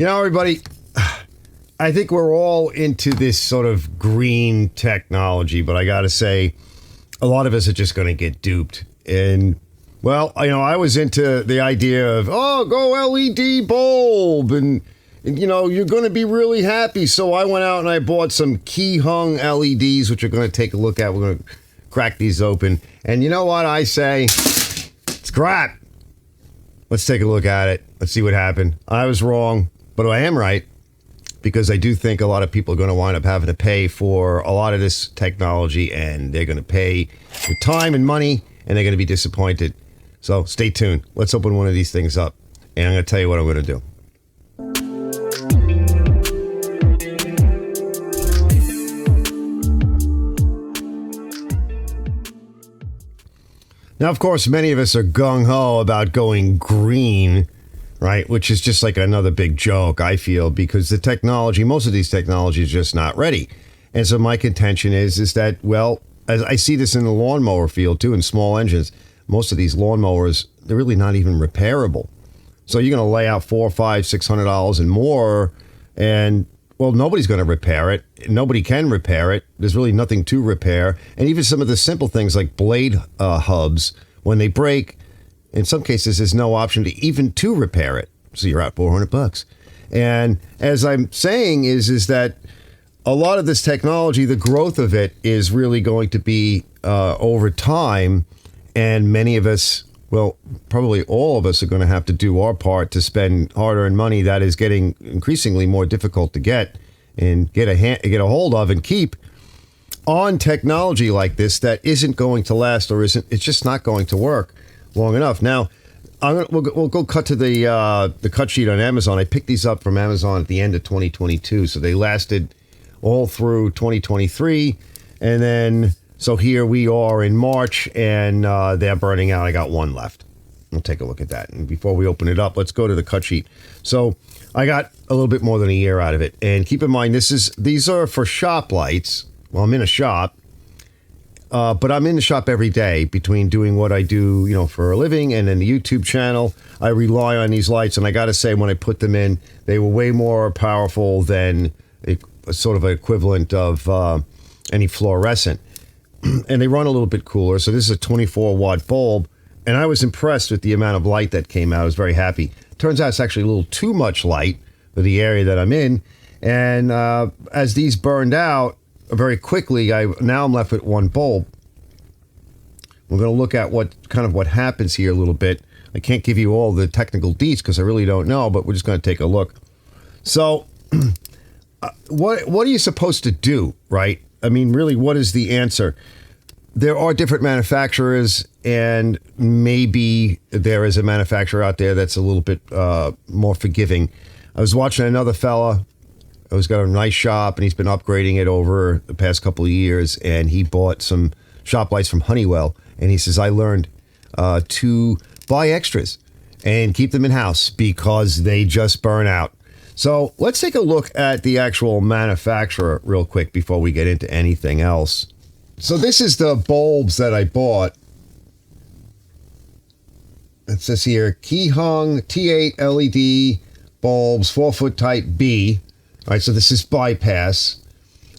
Everybody, I think we're all into this sort of green technology, but I got to say, a lot of us are just going to get duped. And, well, I was into the idea of, go LED bulb, and you're going to be really happy. So I went out and I bought some key hung LEDs, which we're going to take a look at. We're going to crack these open. And you know what I say? It's crap. Let's take a look at it. Let's see what happened. I was wrong, but I am right, because I do think a lot of people are going to wind up having to pay for a lot of this technology, and they're going to pay with time and money, and they're going to be disappointed. So stay tuned. Let's open one of these things up, and I'm going to tell you what I'm going to do. Now, of course, many of us are gung-ho about going green, right? Which is just like another big joke, I feel, because the technology, most of these technologies are just not ready. And so my contention is that, well, as I see this in the lawnmower field too, in small engines, most of these lawnmowers, they're really not even repairable. So you're going to lay out $400, $500, $600 and more, and well, nobody's going to repair it. Nobody can repair it. There's really nothing to repair. And even some of the simple things like blade hubs, when they break, in some cases, there's no option to repair it. So you're out $400. And as I'm saying is that a lot of this technology, the growth of it is really going to be over time. And many of us, well, probably all of us are going to have to do our part to spend hard-earned money that is getting increasingly more difficult to get and get a hold of and keep on technology like this that isn't going to last, or it's just not going to work long enough. Now, we'll go cut to the cut sheet on Amazon. I picked these up from Amazon at the end of 2022, so they lasted all through 2023, and then so here we are in March, and they're burning out. I got one left. We'll take a look at that. And before we open it up, let's go to the cut sheet. So I got a little bit more than a year out of it. And keep in mind, these are for shop lights. Well, I'm in a shop, but I'm in the shop every day between doing what I do, for a living, and then the YouTube channel. I rely on these lights, and I got to say, when I put them in, they were way more powerful than a sort of an equivalent of any fluorescent. And they run a little bit cooler. So this is a 24-watt bulb, and I was impressed with the amount of light that came out. I was very happy. Turns out it's actually a little too much light for the area that I'm in. And as these burned out very quickly, now I'm left with one bulb. We're going to look at what happens here a little bit. I can't give you all the technical deets because I really don't know, but we're just going to take a look. So what are you supposed to do, right? I mean, really, what is the answer? There are different manufacturers, and maybe there is a manufacturer out there that's a little bit more forgiving. I was watching another fella who's got a nice shop, and he's been upgrading it over the past couple of years, and he bought some shop lights from Honeywell, and he says, I learned to buy extras and keep them in-house because they just burn out. So let's take a look at the actual manufacturer real quick before we get into anything else. So this is the bulbs that I bought. It says here, key hung T8 LED bulbs, 4-foot type B. All right, so this is bypass.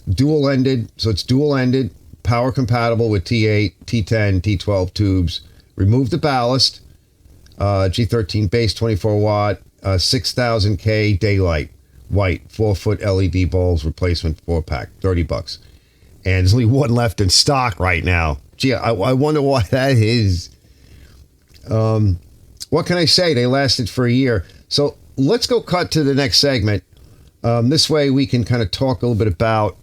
Dual-ended, so it's dual-ended, power compatible with T8, T10, T12 tubes. Remove the ballast. G13 base, 24 watt. 6,000K daylight, white, 4-foot LED bulbs, replacement 4-pack, $30. And there's only one left in stock right now. Gee, I wonder why that is. What can I say? They lasted for a year. So let's go cut to the next segment. This way we can kind of talk a little bit about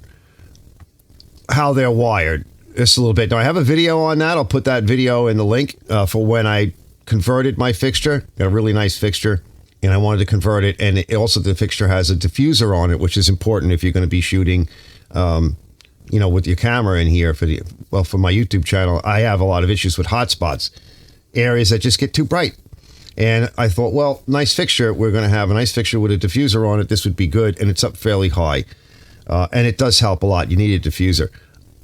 how they're wired. Just a little bit. Now, I have a video on that. I'll put that video in the link for when I converted my fixture. Got a really nice fixture. And I wanted to convert it, and the fixture has a diffuser on it, which is important if you're going to be shooting, with your camera in here for my YouTube channel. I have a lot of issues with hotspots, areas that just get too bright. And I thought, well, nice fixture. We're going to have a nice fixture with a diffuser on it. This would be good, and it's up fairly high, and it does help a lot. You need a diffuser.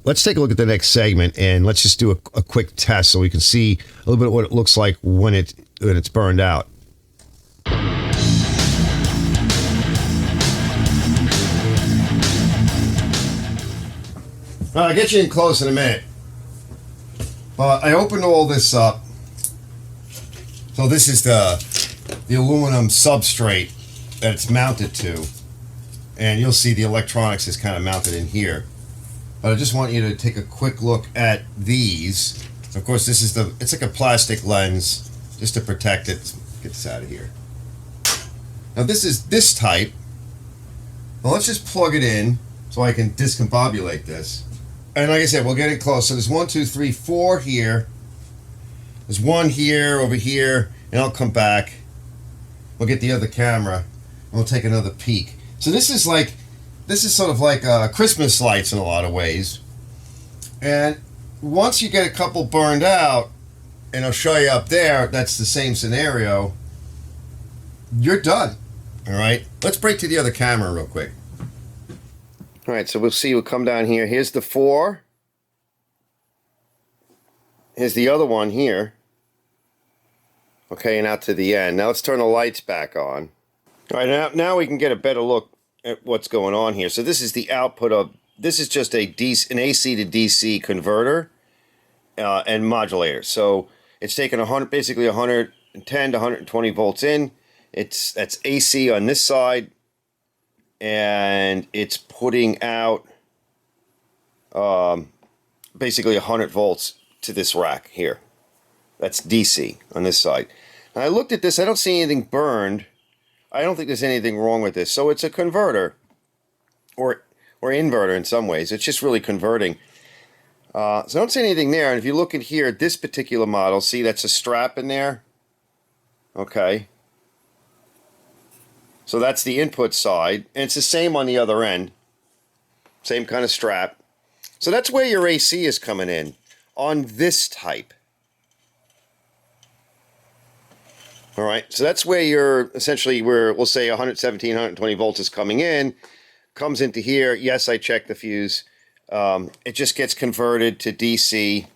Let's take a look at the next segment, and let's just do a quick test so we can see a little bit what it looks like when it's burned out. I'll get you in close in a minute. But I opened all this up. So this is the aluminum substrate that it's mounted to. And you'll see the electronics is kind of mounted in here. But I just want you to take a quick look at these. So of course, this is it's like a plastic lens just to protect it. Let's get this out of here. Now this is this type. Well, let's just plug it in so I can discombobulate this. And like I said, we'll get it close. So there's 1, 2, 3, 4 here. There's one here, over here, and I'll come back. We'll get the other camera, and we'll take another peek. So this is sort of like Christmas lights in a lot of ways. And once you get a couple burned out, and I'll show you up there, that's the same scenario, you're done. All right, let's break to the other camera real quick. All right, so we'll see, we'll come down here. Here's the 4. Here's the other one here. Okay, and out to the end. Now let's turn the lights back on. All right, now we can get a better look at what's going on here. So this is the output of, this is just an AC to DC converter and modulator. So it's taking basically 110 to 120 volts in. That's AC on this side, and it's putting out basically 100 volts to this rack here. That's DC on this side. Now I looked at this, I don't see anything burned. I don't think there's anything wrong with this. So it's a converter, or inverter in some ways. It's just really converting. So I don't see anything there. And if you look at here, this particular model, see that's a strap in there? Okay. So that's the input side, and it's the same on the other end. Same kind of strap. So that's where your AC is coming in, on this type. All right, so that's where you're essentially, where we'll say 117, 120 volts is coming in, comes into here. Yes, I checked the fuse. It just gets converted to DC,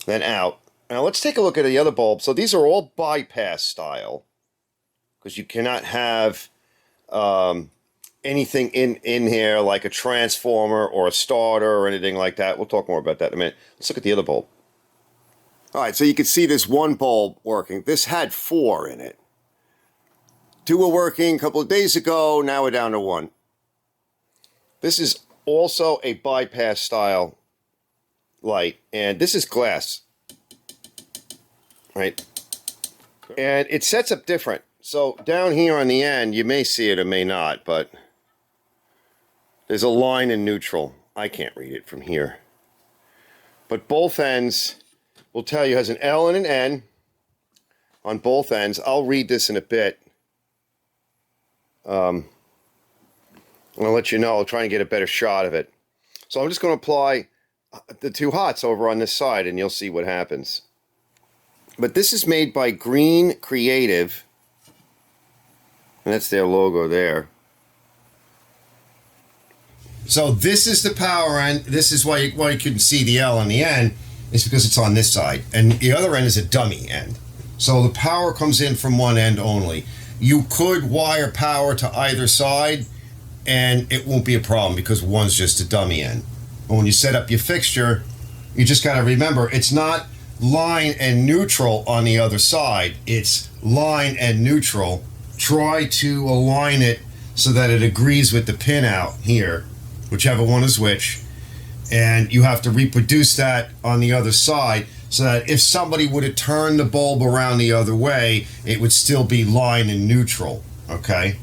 then out. Now let's take a look at the other bulb. So these are all bypass style, because you cannot have anything in here like a transformer or a starter or anything like that. We'll talk more about that in a minute. Let's look at the other bulb. All right, so you can see this one bulb working. This had 4 in it. 2 were working a couple of days ago. Now we're down to 1. This is also a bypass style light, and this is glass, right? And it sets up different. So down here on the end, you may see it or may not, but there's a line in neutral. I can't read it from here. But both ends will tell you has an L and an N on both ends. I'll read this in a bit. I'll let you know. I'll try and get a better shot of it. So I'm just going to apply the 2 hots over on this side, and you'll see what happens. But this is made by Green Creative. And that's their logo there. So this is the power end. This is why you couldn't see the L on the end. It's because it's on this side. And the other end is a dummy end. So the power comes in from one end only. You could wire power to either side, and it won't be a problem because one's just a dummy end. But when you set up your fixture, you just got to remember, it's not line and neutral on the other side. It's line and neutral. Try to align it so that it agrees with the pin out here, whichever one is which, and you have to reproduce that on the other side so that if somebody would have turned the bulb around the other way, it would still be line and neutral, okay?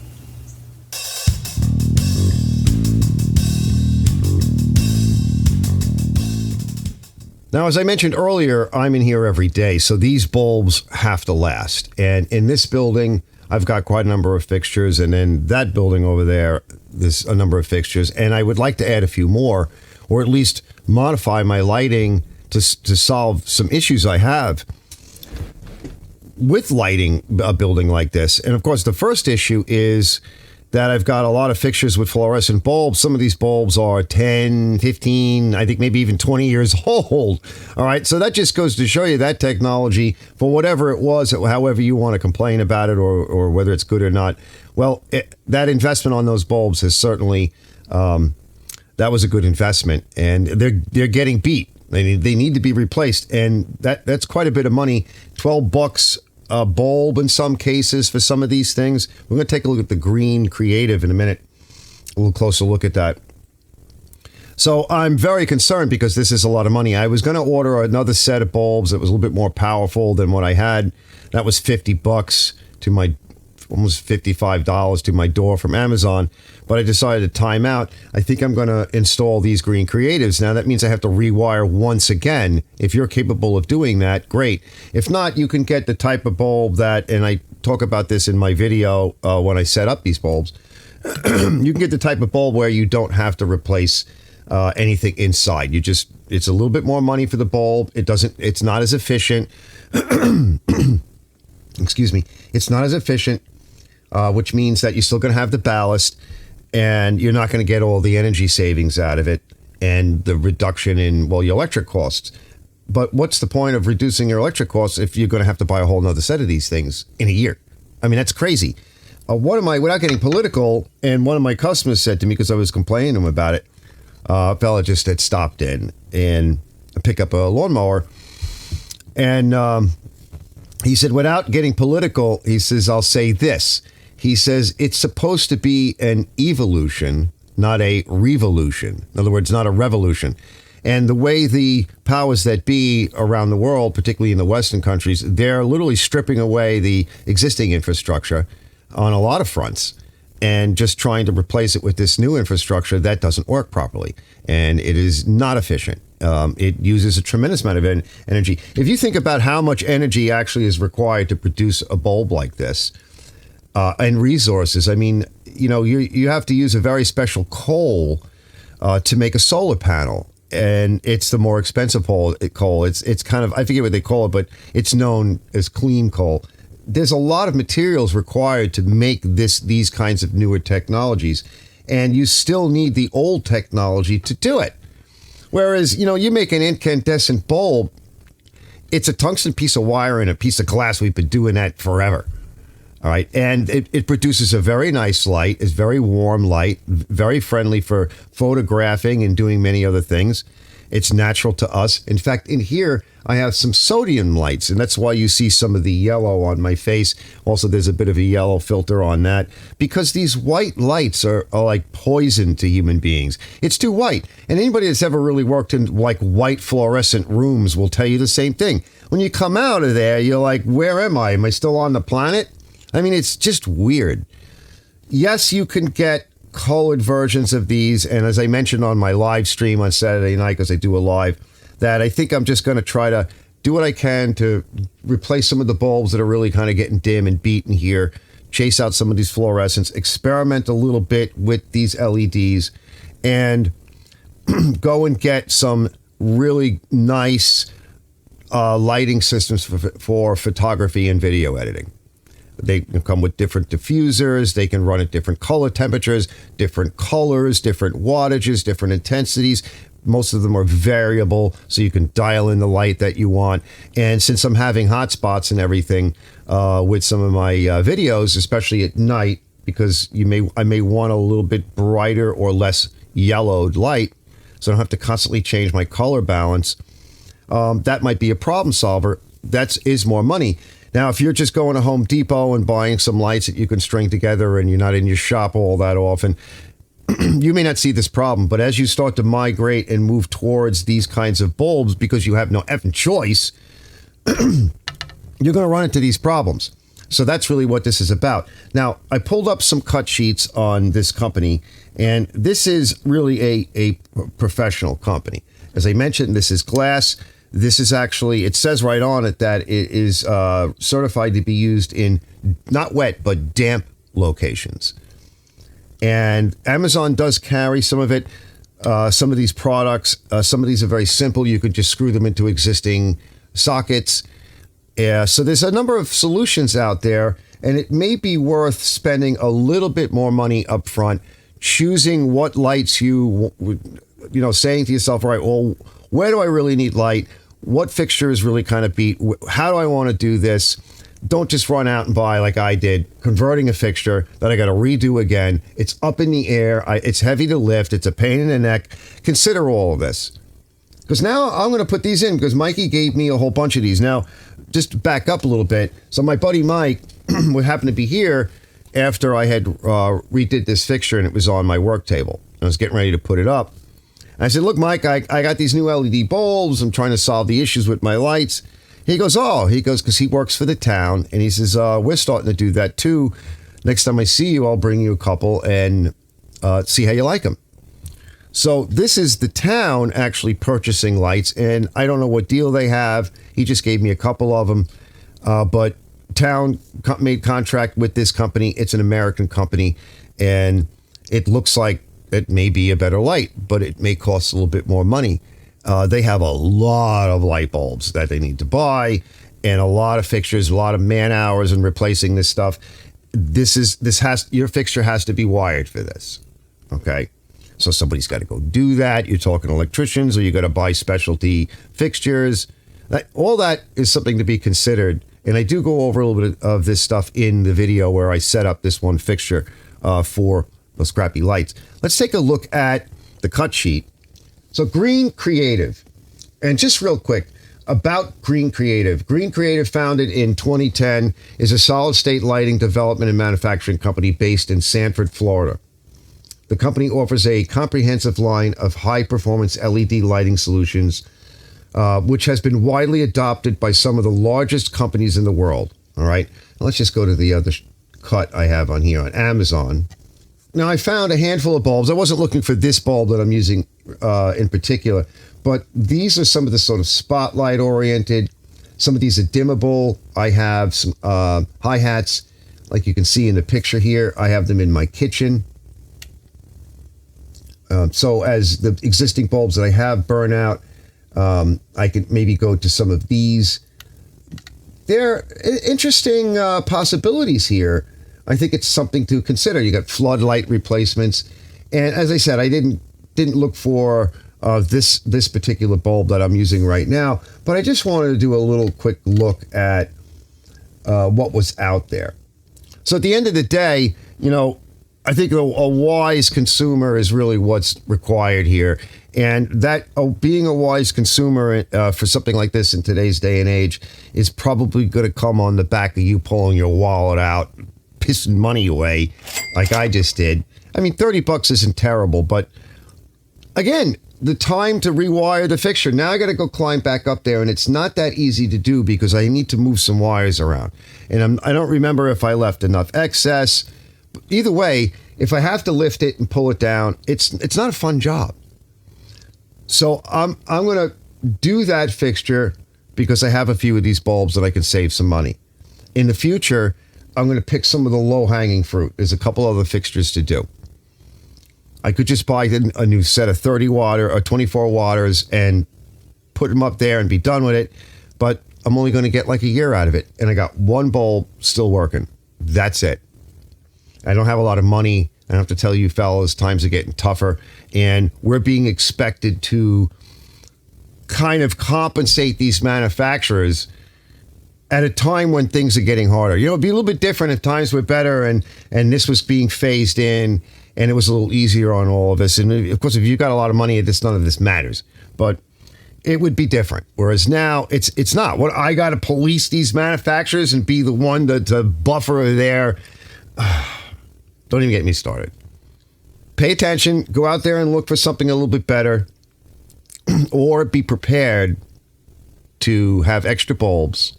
Now, as I mentioned earlier, I'm in here every day, so these bulbs have to last. And in this building, I've got quite a number of fixtures, and in that building over there, there's a number of fixtures, and I would like to add a few more, or at least modify my lighting to solve some issues I have with lighting a building like this. And of course, the first issue is that I've got a lot of fixtures with fluorescent bulbs. Some of these bulbs are 10, 15, I think maybe even 20 years old. All right, so that just goes to show you that technology, for whatever it was, however you want to complain about it or whether it's good or not, well, that investment on those bulbs has certainly, that that was a good investment, and they're getting beat. They need to be replaced, and that's quite a bit of money. $12 a bulb in some cases for some of these things. We're going to take a look at the green creative in a minute. A little closer look at that. So I'm very concerned because this is a lot of money. I was going to order another set of bulbs that was a little bit more powerful than what I had. That was $50 to my, almost $55 to my door from Amazon. But I decided to time out. I think I'm going to install these green creatives. Now, that means I have to rewire once again. If you're capable of doing that, great. If not, you can get the type of bulb that, and I talk about this in my video when I set up these bulbs, you can get the type of bulb where you don't have to replace anything inside. It's a little bit more money for the bulb. It's not as efficient. Excuse me. It's not as efficient, which means that you're still going to have the ballast, and you're not going to get all the energy savings out of it and the reduction in, well, your electric costs. But what's the point of reducing your electric costs if you're going to have to buy a whole nother set of these things in a year? I mean, that's crazy. Without getting political, and one of my customers said to me, because I was complaining to him about it, a fella just had stopped in and pick up a lawnmower, and he said, without getting political, he says, I'll say this. He says, it's supposed to be an evolution, not a revolution. In other words, not a revolution. And the way the powers that be around the world, particularly in the Western countries, they're literally stripping away the existing infrastructure on a lot of fronts and just trying to replace it with this new infrastructure that doesn't work properly. And it is not efficient. It uses a tremendous amount of energy. If you think about how much energy actually is required to produce a bulb like this, and resources, I mean, you have to use a very special coal to make a solar panel. And it's the more expensive coal. It's kind of, I forget what they call it, but it's known as clean coal. There's a lot of materials required to make these kinds of newer technologies, and you still need the old technology to do it. Whereas, you make an incandescent bulb, it's a tungsten piece of wire and a piece of glass. We've been doing that forever. All right. And it produces a very nice light. It's very warm light, very friendly for photographing and doing many other things. It's natural to us. In fact, in here, I have some sodium lights, and that's why you see some of the yellow on my face. Also, there's a bit of a yellow filter on that, because these white lights are like poison to human beings. It's too white. And anybody that's ever really worked in like white fluorescent rooms will tell you the same thing. When you come out of there, you're like, where am I? Am I still on the planet? I mean, it's just weird. Yes, you can get colored versions of these. And as I mentioned on my live stream on Saturday night, because I do a live, that I think I'm just going to try to do what I can to replace some of the bulbs that are really kind of getting dim and beaten here, chase out some of these fluorescents, experiment a little bit with these LEDs, and go and get some really nice lighting systems for photography and video editing. They come with different diffusers. They can run at different color temperatures, different colors, different wattages, different intensities. Most of them are variable, so you can dial in the light that you want. And since I'm having hotspots and everything with some of my videos, especially at night, because I may want a little bit brighter or less yellowed light, so I don't have to constantly change my color balance, that might be a problem solver. That is more money. Now, if you're just going to Home Depot and buying some lights that you can string together and you're not in your shop all that often, you may not see this problem. But as you start to migrate and move towards these kinds of bulbs, because you have no effing choice, you're going to run into these problems. So that's really what this is about. Now, I pulled up some cut sheets on this company, and this is really a professional company. As I mentioned, this is glass. This is actually, it says right on it that it is certified to be used in not wet, but damp locations. And Amazon does carry some of it. Some of these products, some of these are very simple. You could just screw them into existing sockets. So there's a number of solutions out there, and it may be worth spending a little bit more money up front, choosing what lights saying to yourself, all right, well, where do I really need light? What fixtures really kind of beat? How do I want to do this? don't just run out and buy like I did, converting a fixture that I got to redo again. It's up in the air. It's heavy to lift. It's a pain in the neck. Consider all of this. Because now I'm going to put these in because Mikey gave me a whole bunch of these. Now, just to back up a little bit. So my buddy Mike would happen to be here after I had redid this fixture and it was on my work table. I was getting ready to put it up. And I said, look, Mike, I got these new LED bulbs. I'm trying to solve the issues with my lights. He goes, because he works for the town. And he says, we're starting to do that too. Next time I see you, I'll bring you a couple and see how you like them. So this is the town actually purchasing lights. And I don't know what deal they have. He just gave me a couple of them. But town made contract with this company. It's an American company. And it looks like it may be a better light, but it may cost a little bit more money. They have a lot of light bulbs that they need to buy and a lot of fixtures, a lot of man hours in replacing this stuff. Your fixture has to be wired for this. Okay. So somebody's got to go do that. You're talking electricians, or you got to buy specialty fixtures. All that is something to be considered. And I do go over a little bit of this stuff in the video where I set up this one fixture for those crappy lights. Let's take a look at the cut sheet. So Green Creative, and just real quick about Green Creative. Green Creative, founded in 2010, is a solid-state lighting development and manufacturing company based in Sanford, Florida. The company offers a comprehensive line of high-performance LED lighting solutions, which has been widely adopted by some of the largest companies in the world. All right, now let's just go to the other cut I have on here on Amazon. Now, I found a handful of bulbs. I wasn't looking for this bulb that I'm using in particular, but these are some of the sort of spotlight-oriented. Some of these are dimmable. I have some hi-hats, like you can see in the picture here. I have them in my kitchen. So as the existing bulbs that I have burn out, I could maybe go to some of these. There are interesting possibilities here. I think it's something to consider. You got floodlight replacements, and as I said, I didn't look for this particular bulb that I'm using right now, but I just wanted to do a little quick look at what was out there. So at the end of the day, I think a wise consumer is really what's required here, and that being a wise consumer for something like this in today's day and age is probably going to come on the back of you pulling your wallet out, pissing money away like I just did. I mean, $30 isn't terrible, but again, the time to rewire the fixture. Now I got to go climb back up there, and it's not that easy to do because I need to move some wires around. And I don't remember if I left enough excess. Either way, if I have to lift it and pull it down, it's not a fun job. So I'm going to do that fixture because I have a few of these bulbs that I can save some money. In the future, I'm going to pick some of the low-hanging fruit. There's a couple other fixtures to do. I could just buy a new set of 30-watt or 24-watters and put them up there and be done with it, but I'm only going to get like a year out of it, and I got one bulb still working. That's it. I don't have a lot of money. I don't have to tell you fellas, times are getting tougher, and we're being expected to kind of compensate these manufacturers at a time when things are getting harder. It'd be a little bit different if times were better and this was being phased in and it was a little easier on all of us. And of course, if you've got a lot of money, none of this matters. But it would be different. Whereas now, it's not. What I got to police these manufacturers and be the one to buffer their... Don't even get me started. Pay attention. Go out there and look for something a little bit better. Or be prepared to have extra bulbs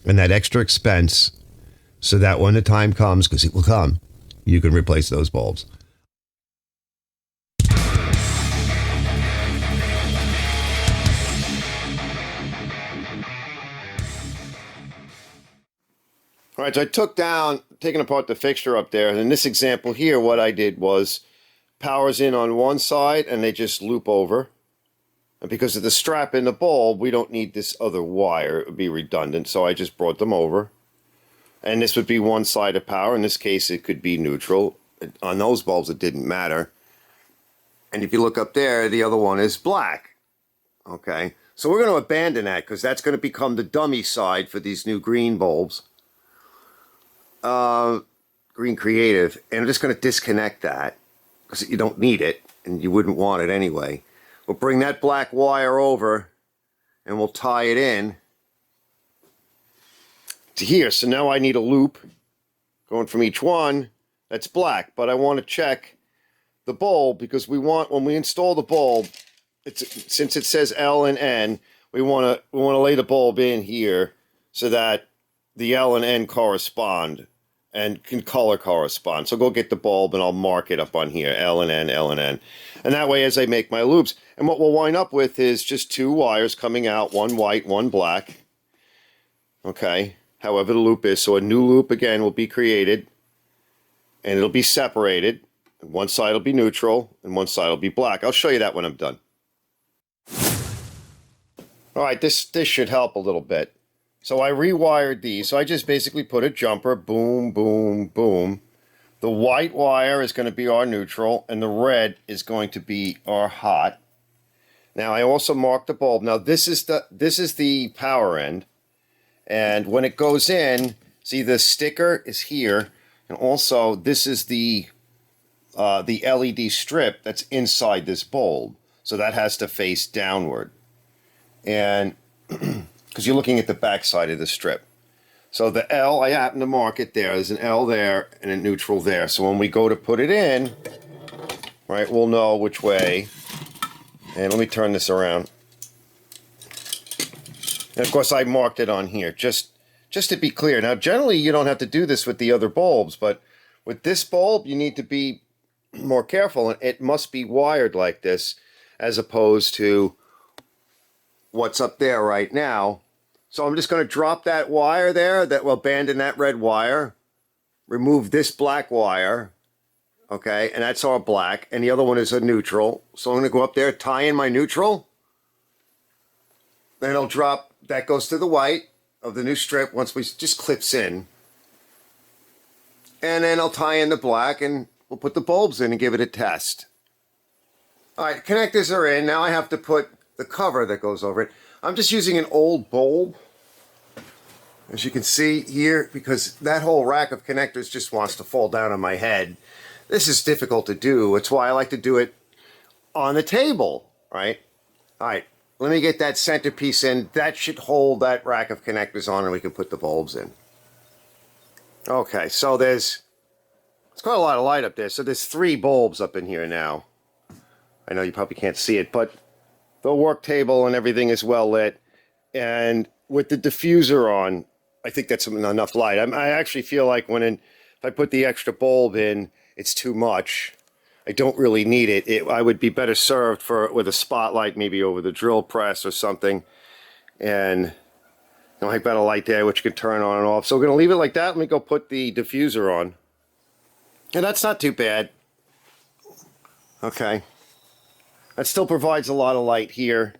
and that extra expense so that when the time comes, because it will come, you can replace those bulbs. All right, so I taking apart the fixture up there, and in this example here, what I did was power's in on one side, and they just loop over. And because of the strap in the bulb, we don't need this other wire. It would be redundant, so I just brought them over. And this would be one side of power. In this case, it could be neutral. On those bulbs, it didn't matter. And if you look up there, the other one is black. Okay, so we're going to abandon that because that's going to become the dummy side for these new green bulbs. Green Creative, and I'm just going to disconnect that because you don't need it and you wouldn't want it anyway. We'll bring that black wire over and we'll tie it in to here. So now I need a loop going from each one that's black, but I want to check the bulb because we want, when we install the bulb, since it says L and N, we want to lay the bulb in here so that the L and N correspond and can color correspond. So go get the bulb and I'll mark it up on here, L and N, L and N. And that way as I make my loops, and what we'll wind up with is just two wires coming out, one white, one black. Okay, however the loop is. So a new loop again will be created and it'll be separated. And one side will be neutral and one side will be black. I'll show you that when I'm done. All right, this should help a little bit. So I rewired these. So I just basically put a jumper, boom, boom, boom. The white wire is going to be our neutral, and the red is going to be our hot. Now I also marked the bulb. Now this is the power end, and when it goes in, see the sticker is here, and also this is the LED strip that's inside this bulb. So that has to face downward, and because you're looking at the back side of the strip. So the L, I happen to mark it there. There's an L there and a neutral there. So when we go to put it in, right, we'll know which way. And let me turn this around. And of course I marked it on here, just to be clear. Now generally you don't have to do this with the other bulbs, but with this bulb you need to be more careful, and it must be wired like this as opposed to what's up there right now. So I'm just going to drop that wire there that will abandon that red wire, remove this black wire, okay, and that's our black, and the other one is a neutral. So I'm going to go up there, tie in my neutral, then I'll drop, that goes to the white of the new strip once we just clips in, and then I'll tie in the black and we'll put the bulbs in and give it a test. All right, connectors are in. Now I have to put the cover that goes over it. I'm just using an old bulb, as you can see here, because that whole rack of connectors just wants to fall down on my head. This is difficult to do. It's why I like to do it on the table, right? All right, let me get that centerpiece in. That should hold that rack of connectors on and we can put the bulbs in. Okay, so it's quite a lot of light up there. So there's 3 bulbs up in here now. I know you probably can't see it, but the work table and everything is well lit, and with the diffuser on, I think that's enough light. I actually feel like if I put the extra bulb in, it's too much. I don't really need it. I would be better served with a spotlight maybe over the drill press or something, and I've got a light there which you can turn on and off. So we're going to leave it like that. Let me go put the diffuser on, and that's not too bad. Okay. That still provides a lot of light here.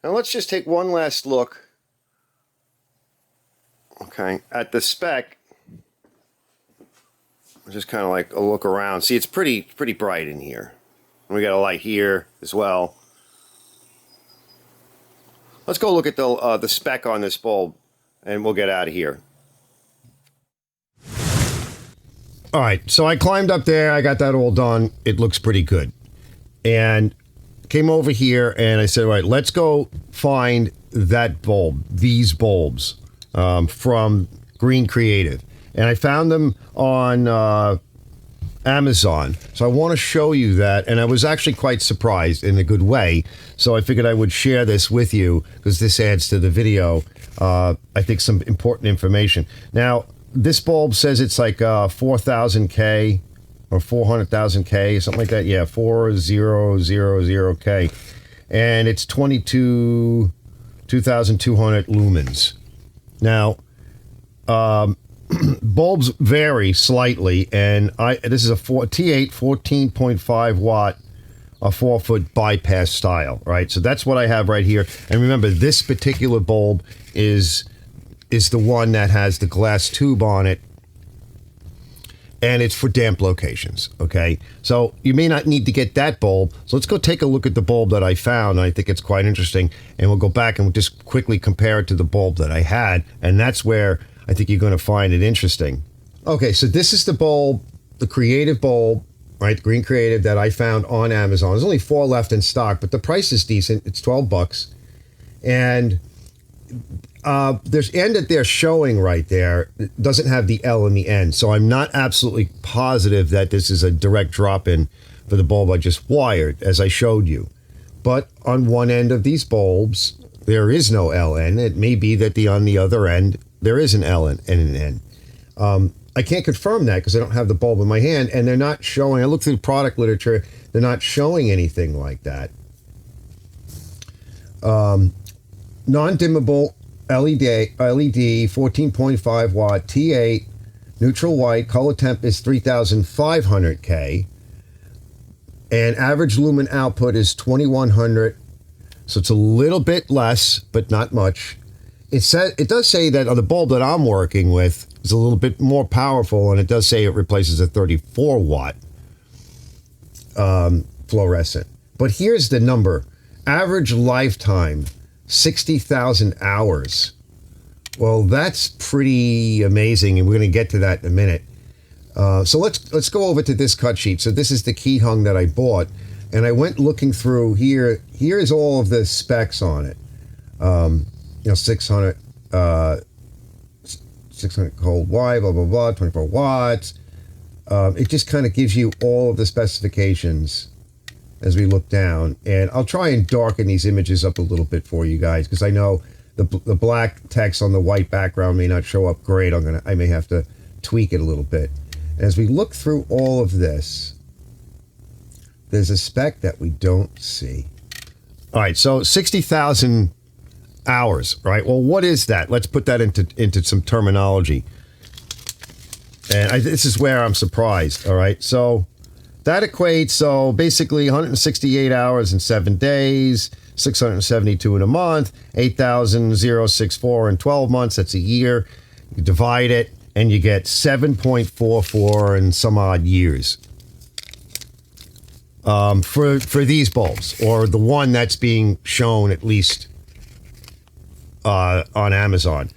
Now let's just take one last look, okay, at the spec. Just kind of like a look around. See, it's pretty bright in here. And we got a light here as well. Let's go look at the spec on this bulb, and we'll get out of here. All right, so I climbed up there. I got that all done. It looks pretty good. And came over here and I said, all right, let's go find that bulb, these bulbs from Green Creative. And I found them on Amazon. So I want to show you that. And I was actually quite surprised in a good way. So I figured I would share this with you because this adds to the video, I think, some important information. Now, this bulb says it's like 4,000K. Or 400,000K, something like that. Yeah, 4000K. And it's 2,200 lumens. Now, bulbs vary slightly, and this is a T8 14.5 watt, a 4-foot bypass style, right? So that's what I have right here. And remember, this particular bulb is the one that has the glass tube on it, and it's for damp locations, okay? So you may not need to get that bulb. So let's go take a look at the bulb that I found. I think it's quite interesting, and we'll go back and we'll just quickly compare it to the bulb that I had, and that's where I think you're going to find it interesting. Okay, so this is the bulb, the creative bulb, right? The green creative that I found on Amazon. There's only 4 left in stock, but the price is decent. It's $12. And there's end that they're showing right there doesn't have the L in the end. So I'm not absolutely positive that this is a direct drop-in for the bulb I just wired, as I showed you. But on one end of these bulbs, there is no LN. It may be that on the other end, there is an LN and an N. I can't confirm that because I don't have the bulb in my hand, and they're not showing. I looked through the product literature. They're not showing anything like that. Non-dimmable LED 14.5 watt T8 neutral white, color temp is 3500 K, and average lumen output is 2100, so it's a little bit less but not much. It does say that on the bulb that I'm working with is a little bit more powerful, and it does say it replaces a 34 watt fluorescent. But here's the number: average lifetime 60,000 hours. Well, that's pretty amazing, and we're going to get to that in a minute. So let's go over to this cut sheet. So this is the key hung that I bought, and I went looking through here. Here's all of the specs on it. 600 cold wide, blah blah blah, 24 watts. It just kind of gives you all of the specifications as we look down, and I'll try and darken these images up a little bit for you guys because I know the black text on the white background may not show up great. I may have to tweak it a little bit. And as we look through all of this, there's a spec that we don't see. All right, so 60,000 hours, right? Well, what is that? Let's put that into some terminology. And this is where I'm surprised, all right? So that equates, so basically 168 hours in 7 days, 672 in a month, 8,064 in 12 months, that's a year. You divide it, and you get 7.44 in some odd years for these bulbs, or the one that's being shown at least on Amazon,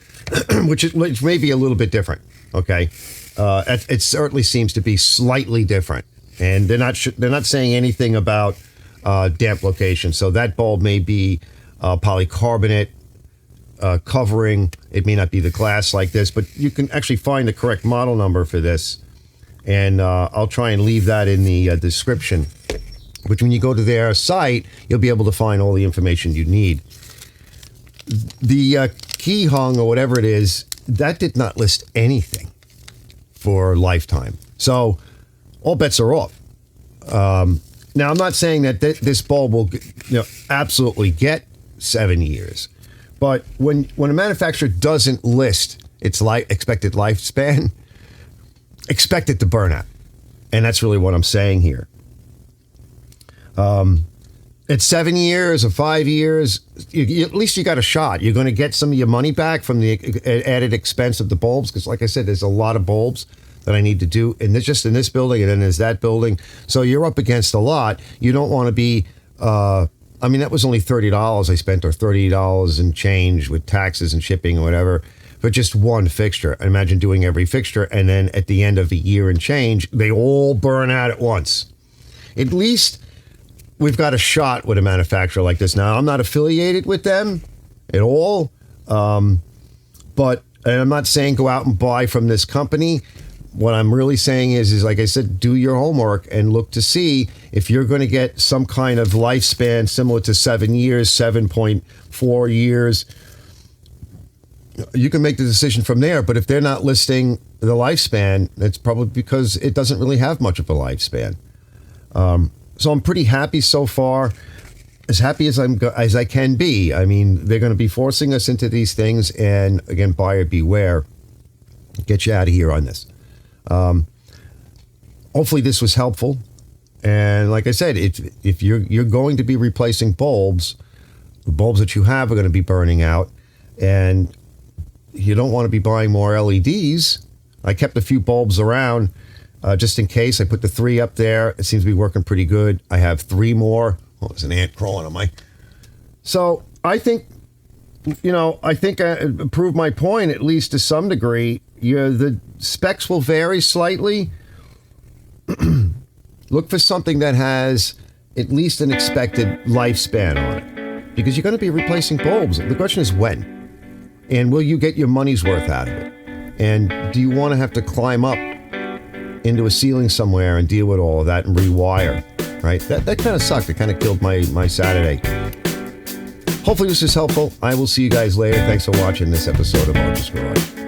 which may be a little bit different, okay? It certainly seems to be slightly different. And they're not saying anything about damp location. So that bulb may be polycarbonate covering. It may not be the glass like this, but you can actually find the correct model number for this. And I'll try and leave that in the description. Which when you go to their site, you'll be able to find all the information you need. The key hung or whatever it is, that did not list anything for lifetime. So all bets are off. Now, I'm not saying that this bulb will, absolutely get 7 years, but when a manufacturer doesn't list its expected lifespan, expect it to burn out, and that's really what I'm saying here. At 7 years or 5 years, at least you got a shot. You're going to get some of your money back from the added expense of the bulbs, because, like I said, there's a lot of bulbs that I need to do, and just in this building, and then there's that building. So you're up against a lot. You don't want to be. That was only $30 I spent, or $30 and change with taxes and shipping or whatever, for just one fixture. I imagine doing every fixture, and then at the end of a year and change, they all burn out at once. At least we've got a shot with a manufacturer like this. Now, I'm not affiliated with them at all, but and I'm not saying go out and buy from this company. What I'm really saying is like I said, do your homework and look to see if you're going to get some kind of lifespan similar to 7 years, 7.4 years. You can make the decision from there, but if they're not listing the lifespan, it's probably because it doesn't really have much of a lifespan. So I'm pretty happy so far, as happy as I can be. I mean, they're going to be forcing us into these things, and again, buyer beware. Get you out of here on this. Hopefully this was helpful. And like I said, if you're going to be replacing bulbs, the bulbs that you have are going to be burning out, and you don't want to be buying more LEDs. I kept a few bulbs around just in case. I put the 3 up there. It seems to be working pretty good. I have 3 more. Oh, there's an ant crawling on my. So I think I proved my point, at least to some degree. the specs will vary slightly. Look for something that has at least an expected lifespan on it, because you're going to be replacing bulbs. The question is when, and will you get your money's worth out of it? And do you want to have to climb up into a ceiling somewhere and deal with all of that and rewire? Right? That kind of sucked. It kind of killed my Saturday. Hopefully this is helpful. I will see you guys later. Thanks for watching this episode of Marcus Garage.